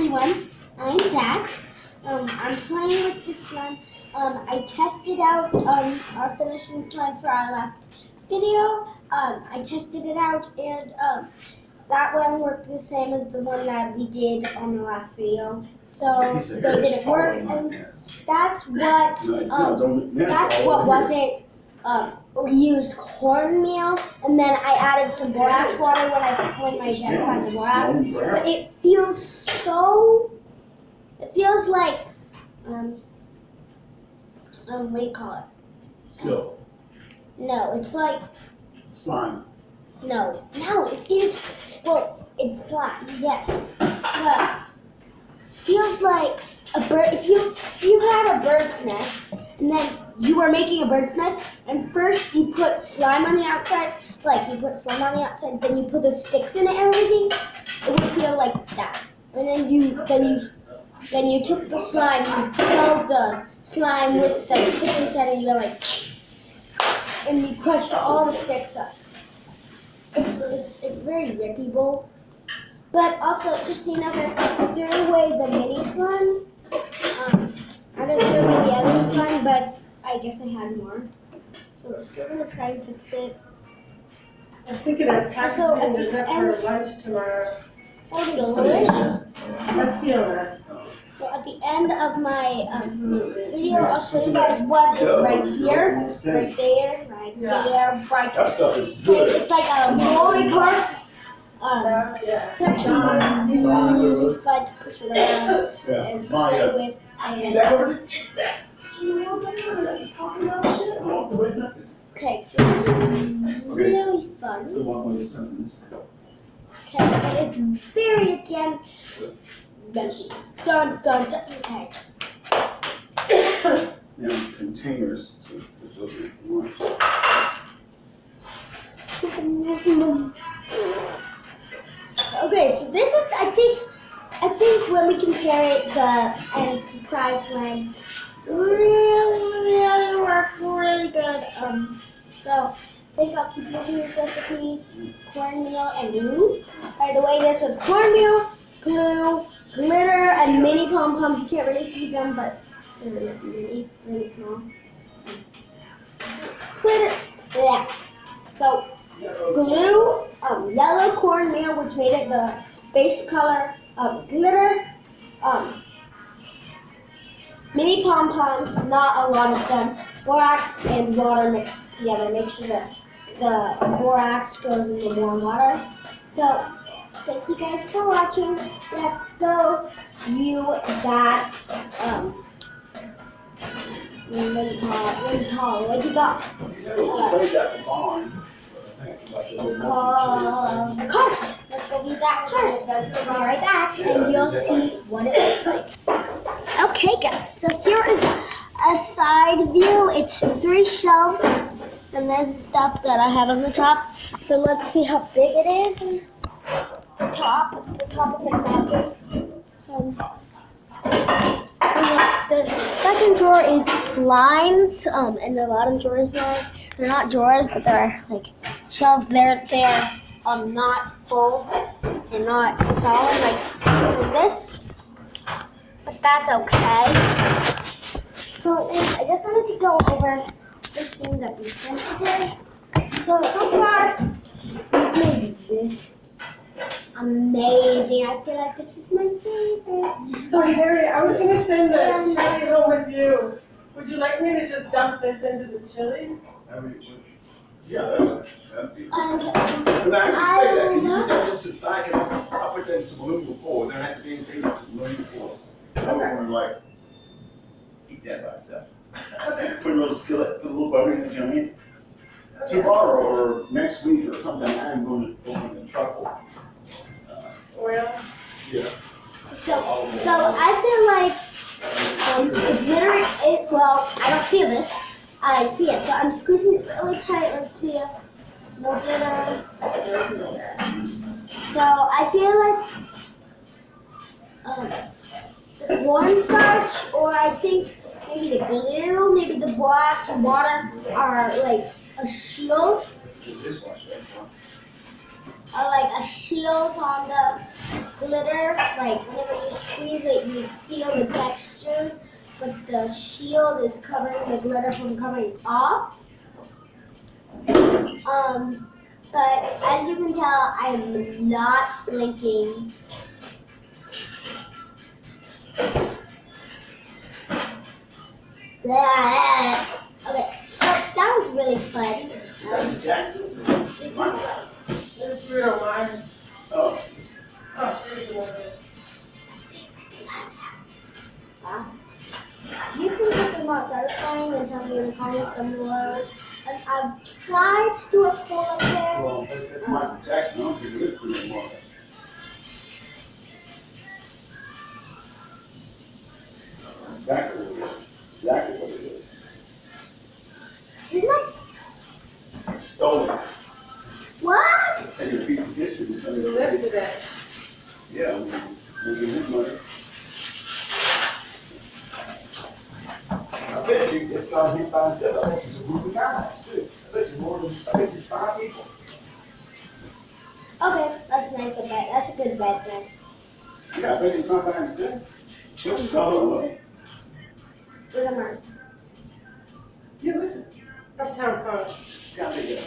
everyone, I'm back. I'm playing with this slime. I tested out our finishing slime for our last video. I tested it out and that one worked the same as the one that we did on the last video. So they didn't work, and that's what wasn't. We used cornmeal, and then I added some borax water when my dad found the borax. But it feels like what do you call it? Silk. No, it's like Slime. no, it is. Well, it's slime, yes. But feels like a bird. If you had a bird's nest, and then you were making a bird's nest, and first you put slime on the outside, then you put the sticks in it and everything, it would feel like that. And then you took the slime, you filled the slime with the sticks inside, and you were like, and you crushed all the sticks up. It's very rippable. But also, just so you know guys, I threw away the mini slime. I didn't throw away the other slime, but I guess I had more. So we're still going to try and fix it. I was thinking of packaging this up for lunch tomorrow. Oh, delicious. Let's Fiona. So at the end of my video, I'll show you guys what is right here, right there, right there, right That stuff is good. It's like a rolling cart. It's actually really fun to push around and play with. Okay, so this is really fun. The one where you sent this. Okay, but it's very again. Dun dun dun. Okay. Containers. Okay, so this is I think when we compare it, and surprise slime really worked really good. So I think I'll keep using this recipe, cornmeal and glue. By the way, this was cornmeal, glue, glitter, and mini pom-poms. You can't really see them, but they're really, really small. Glitter, yeah. So glue, yellow cornmeal, which made it the base color, glitter, mini pom-poms, not a lot of them, borax and water mixed together. Make sure that the borax goes in the warm water. So thank you guys for watching. Let's go view that, what do you got? It's called cart. Let's go view that cart. We'll be right back, and you'll see what it looks like. Okay, guys. So here is a side view. It's 3 shelves, and there's the stuff that I have on the top. So let's see how big it is. The top is like that big. The second drawer is lines, and the bottom drawer is lines. They're not drawers, but they're like shelves. They're not full. They're not solid like this, but that's okay. So I just wanted to go over the things that we sent today. So far, we've made this amazing. I feel like this is my favorite. So Harry, I was going to send the chili home with you. Would you like me to just dump this into the chili? Yeah, that'd be good. And But I actually say that, can you put that just to the side? I'll put that in some aluminum foil. There have to be anything that's aluminum foils. I don't want to eat that by itself. Okay. Put a little skillet, put a little butter in the joint. Tomorrow or next week or something, I'm going to open the truffle. Oil? Yeah. so I feel like the glitter. Well, I don't feel this. I see it. So I'm squeezing it really tight. Let's see it. No glitter. So I feel like the cornstarch, or I think maybe the glue, maybe the borax and water are like a shield. Like a shield on the glitter, like whenever you squeeze it, you feel the texture, but the shield is covering the glitter from coming off. But as you can tell, I'm not blinking. Okay, so that was really fun. Jackie Jackson's. Let's do it on mine. Oh. Oh, here's another. You can get some more satisfying and tell me in the comments down below. And I've tried to do a poll up there. Well, that's Michael Jackson. I don't think it is pretty more. Exactly what it is. Exactly what it is. Isn't that Stolen. what? And your piece of history. We lifted it. Yeah, I mean, maybe his money. I bet you it's not him by himself. I bet you it's a group of guys too. I bet you more than, I bet you 5 people. Okay, that's nice of bet. That's a good bet then. Yeah, I bet he's not by himself. What's his call? Look at Mars. Yeah, listen. Uptown Funk. It's got to be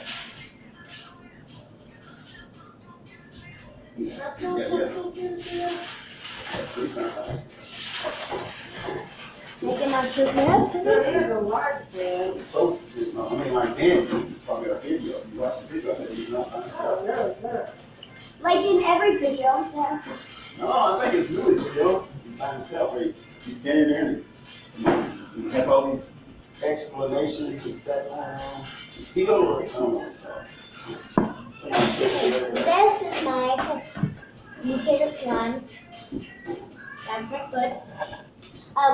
That's Yeah, not yeah. yeah. That's he's not by himself. Mickey Mouse is No, he has a large band. Both, I mean, like dancing, this is probably a video. You watch the video, I bet he's not by Oh, himself. no, it's not. like in every video. Yeah. No, I think it's Louis' video. He's by himself, where he's standing there and he has all these explanations and stuff going on. He go over, I don't know what it's called. This is my mutated slimes. That's my foot.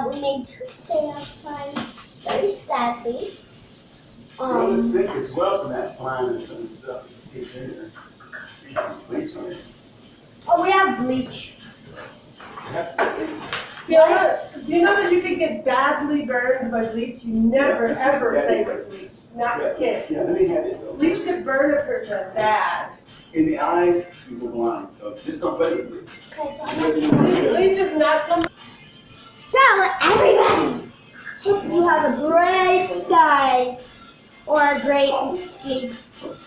We made 2 failed slimes very sadly. Well, the sink is well for that slime and some stuff. It's in there. Need some bleach on it. Oh, we have bleach. That's the thing. Do you know that you can get badly burned by bleach? You never, Yeah, ever that's play what with bleach. Not for kids. Yeah, let me have it though. Bleach could burn a person bad. In the eyes, you go blind. So just don't play with bleach. Okay, so I'm Bleach is not something. Ciao, everybody! Hope you have a great night or a great sleep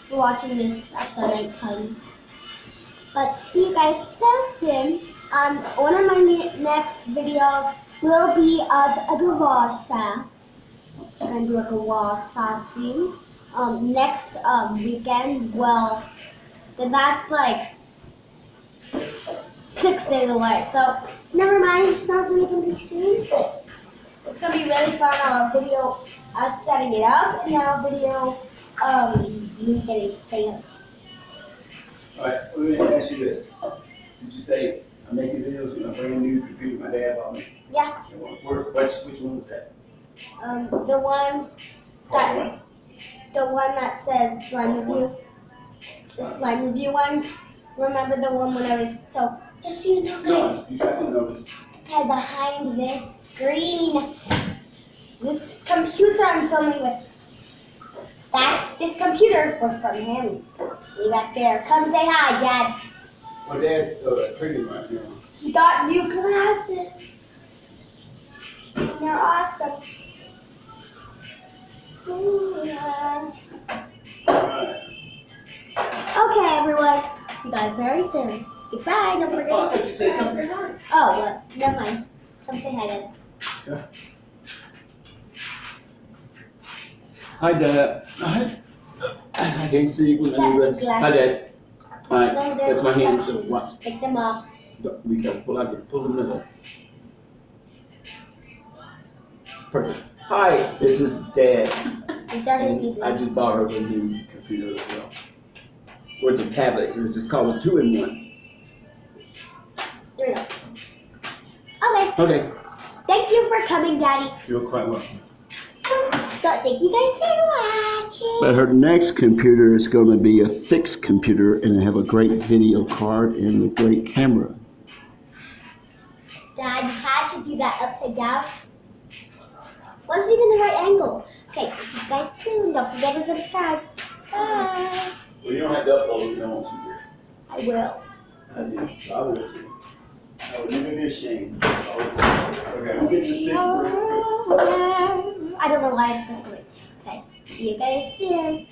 for watching this at the night time. But see you guys so soon. One of my next videos will be of a gawasa. I'm gonna do a gawasa soon. Next weekend, well, then that's like 6 days away. So never mind, it's not really gonna be soon. It's gonna be really fun. I'll have a video us setting it up, and I'll video me getting famous. All right, let me ask you this. Did you say I'm making videos with a brand new computer my dad bought me? Yeah, Which one was that? the one that says slime review. The slime review one. Remember the one when I was so. Just so you know, guys. No, you got to notice. Okay, behind this screen, this computer I'm filming with. This computer was from him. See back there. Come say hi, Dad. My dad's printing right now. He got new glasses. They're awesome. Ooh, yeah. All right. Okay, everyone. See you guys very soon. Goodbye. Don't forget Oh, to so you said come say hi. Oh, well, never mind. Come say hi, Dad. Hi, Dad. Hi. I can't see when I That's do Hi, Dad. All right, No, there's that's my hand. So reflection. watch. Pick them up. Be careful. Pull them in. Perfect. Hi, this is Dad. These are his new And I glasses. just borrowed a new computer as well. Or it's a tablet. It's called a 2-in-1. Here we go. Okay. Okay. Thank you for coming, Daddy. You're quite welcome. So thank you guys for watching. But her next computer is going to be a fixed computer and have a great video card and a great camera. Dad, you had to do that upside down. Wasn't even the right angle. Okay, so see you guys soon. Don't forget to subscribe. Bye. Well, you don't have to upload it if you don't want to. I will. I will. No, neither did Shane. Okay, we'll get to sick real quick. I don't know why I'm stuck with it. Okay, see you guys soon.